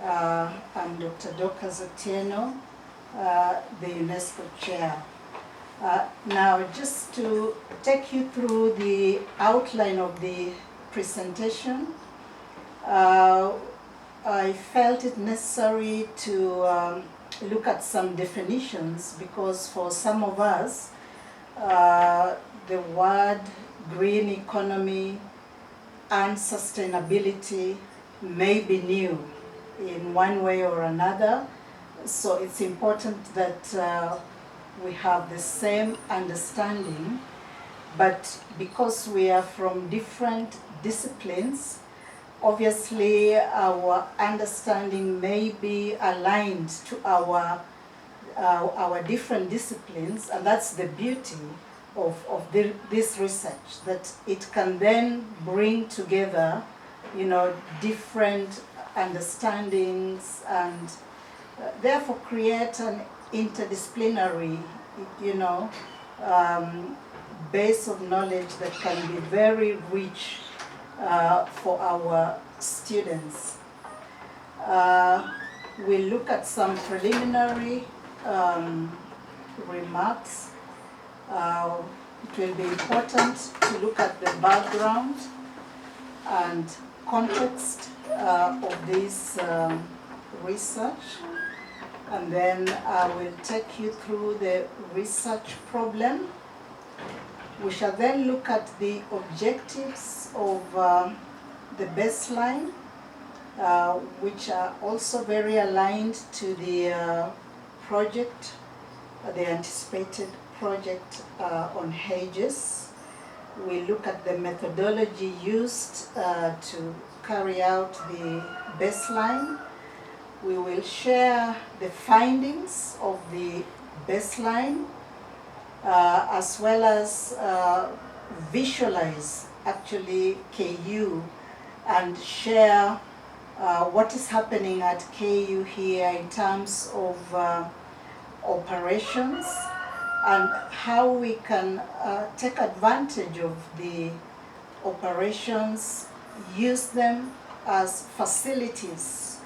I'm Dr. Dorcas Otieno, the UNESCO Chair. Now, just to take you through the outline of the presentation, I felt it necessary to look at some definitions because for some of us, the word green economy and sustainability may be new in one way or another. So it's important that we have the same understanding, but because we are from different disciplines, obviously our understanding may be aligned to our different disciplines, and that's the beauty of this research, that it can then bring together, different understandings and therefore create an interdisciplinary, base of knowledge that can be very rich for our students. We'll look at some preliminary remarks. It will be important to look at the background and context of this research, and then I will take you through the research problem. We shall then look at the objectives of the baseline, which are also very aligned to the project, the anticipated project on Hedges. We look at the methodology used to carry out the baseline. We will share the findings of the baseline as well as visualize actually KU and share what is happening at KU here in terms of operations and how we can take advantage of the operations, use them as facilities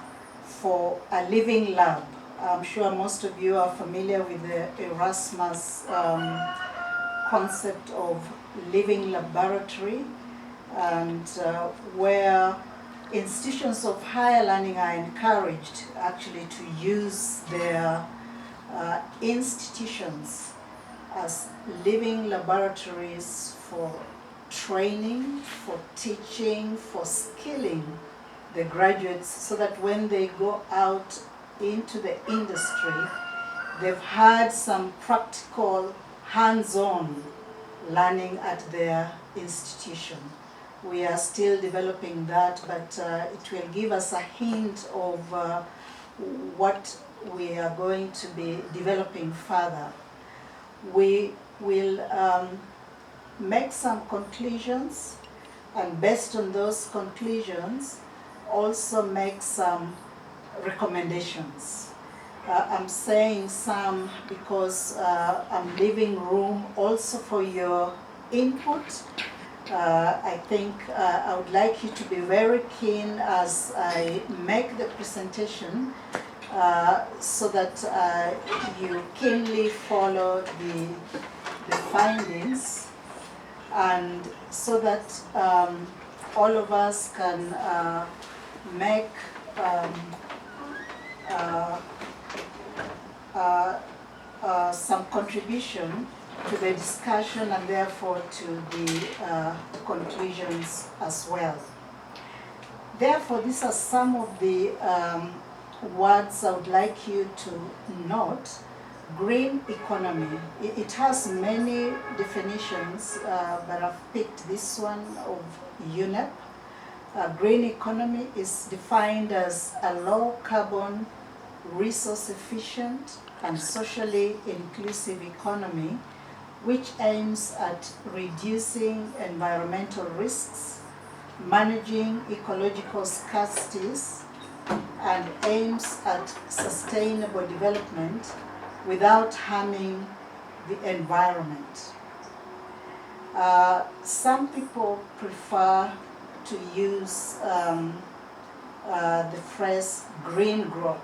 for a living lab. I'm sure most of you are familiar with the Erasmus concept of living laboratory, and where institutions of higher learning are encouraged actually to use their institutions as living laboratories for training, for teaching, for skilling the graduates, so that when they go out into the industry, they've had some practical, hands-on learning at their institution. We are still developing that, but it will give us a hint of what we are going to be developing further. We will make some conclusions, and based on those conclusions, also make some recommendations. I'm saying some because I'm leaving room also for your input. I think I would like you to be very keen as I make the presentation so that you keenly follow the findings, and so that all of us can make some contribution to the discussion and therefore to the conclusions as well. Therefore, these are some of the words I would like you to note. Green economy. It has many definitions, but I've picked this one of UNEP. Green economy is defined as a low carbon, resource efficient, and socially inclusive economy which aims at reducing environmental risks, managing ecological scarcities, and aims at sustainable development without harming the environment. Some people prefer to use the phrase green growth,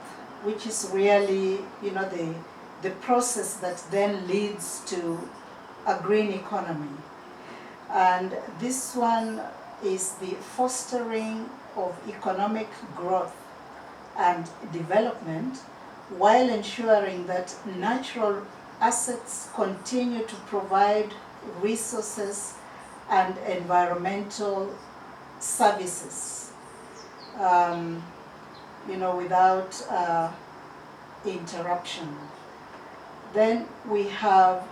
which is really, the process that then leads to a green economy. And this one is the fostering of economic growth and development while ensuring that natural assets continue to provide resources and environmental services, without interruption. Then we have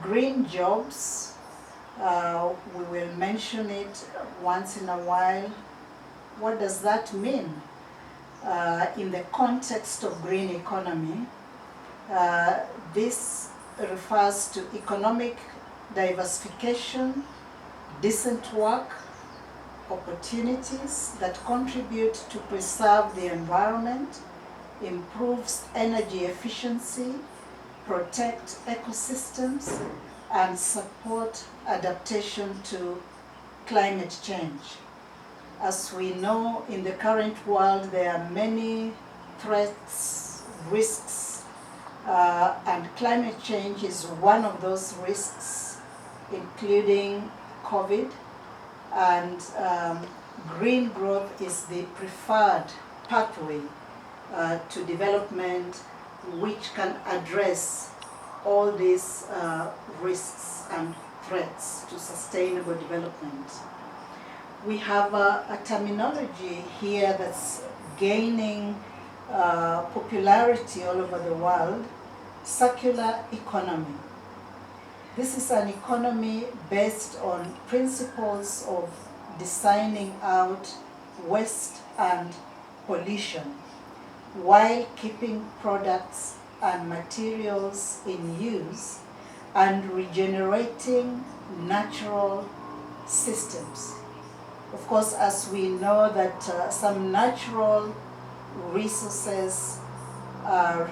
green jobs. We will mention it once in a while. What does that mean? In the context of green economy, this refers to economic diversification, decent work, opportunities that contribute to preserve the environment, improves energy efficiency, protect ecosystems, and support adaptation to climate change. As we know, in the current world, there are many threats, risks, and climate change is one of those risks, including COVID, and green growth is the preferred pathway to development which can address all these risks and threats to sustainable development. We have a terminology here that's gaining popularity all over the world: circular economy. This is an economy based on principles of designing out waste and pollution while keeping products and materials in use and regenerating natural systems. Of course, as we know that some natural resources are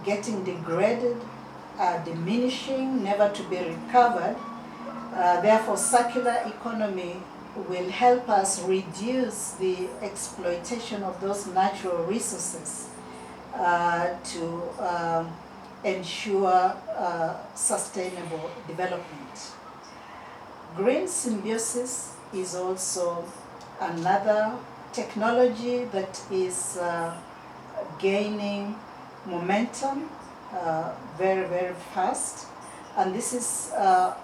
getting degraded, are diminishing, never to be recovered. Therefore, circular economy will help us reduce the exploitation of those natural resources to ensure sustainable development. Green symbiosis is also another technology that is gaining momentum very, very fast. And this is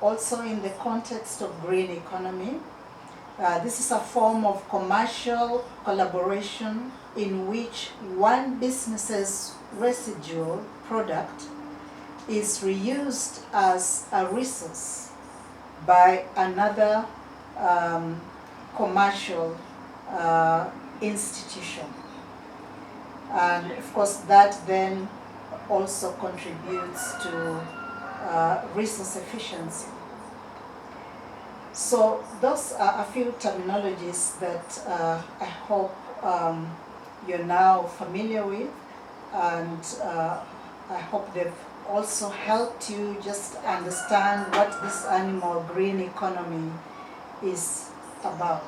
also in the context of green economy. This is a form of commercial collaboration in which one business's residual product is reused as a resource by another commercial institution. And of course that then also contributes to resource efficiency. So those are a few terminologies that I hope you're now familiar with, and I hope they've also helped you just understand what this animal green economy is about.